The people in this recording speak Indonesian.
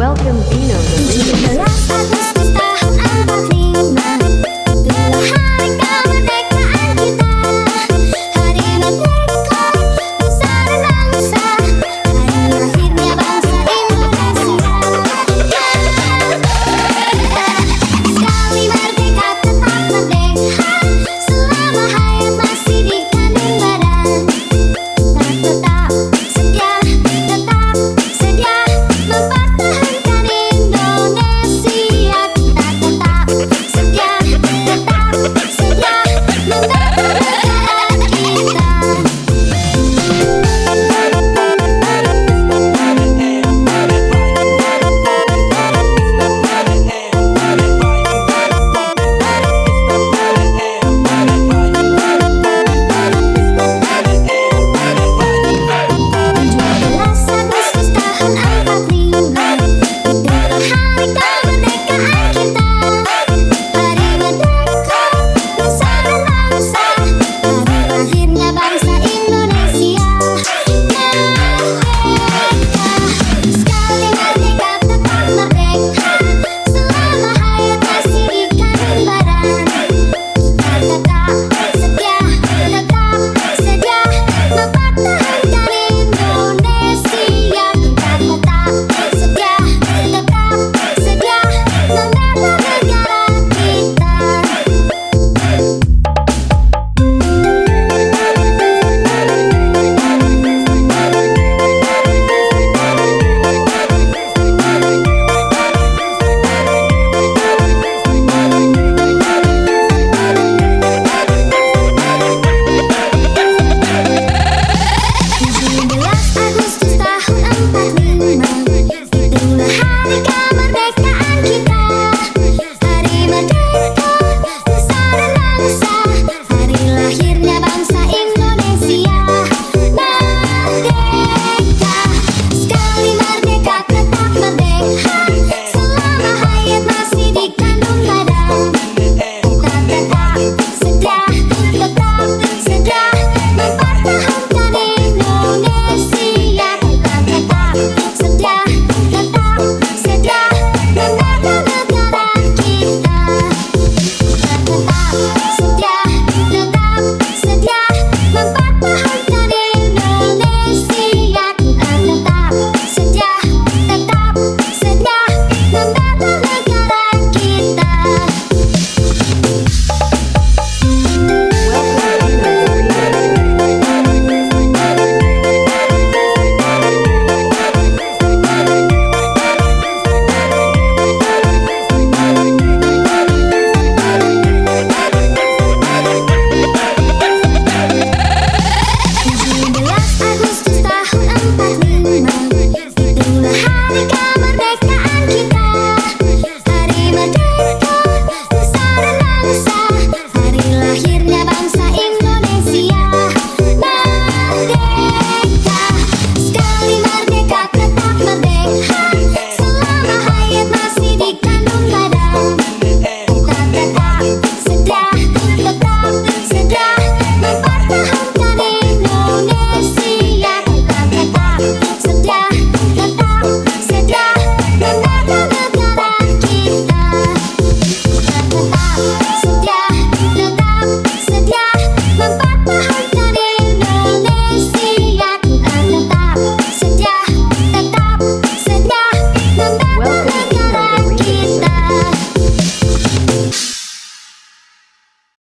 Welcome Vino the Remixer. Agustus tahun 45, itulah hari kemerdekaan kita. Hari merdeka, nusa dan bangsa, hari lahirnya bangsa Indonesia. Sekali merdeka tetap merdeka, selama hayat masih di kandung badan. Tetap setia mempertahankan Indonesia. Kita tetap setia membela negara kita. Agustus tahun 45, itulah hari kemerdekaan kita. Hari merdeka, nusa dan bangsa, hari lahirnya bangsa Indonesia. Merdeka, sekali merdeka tetap merdeka, selama hayat masih di kandung badan. Kita tetap setia mempertahankan Indonesia. Kita tetap setia membela negara kita. Agustus tahun 45, itulah hari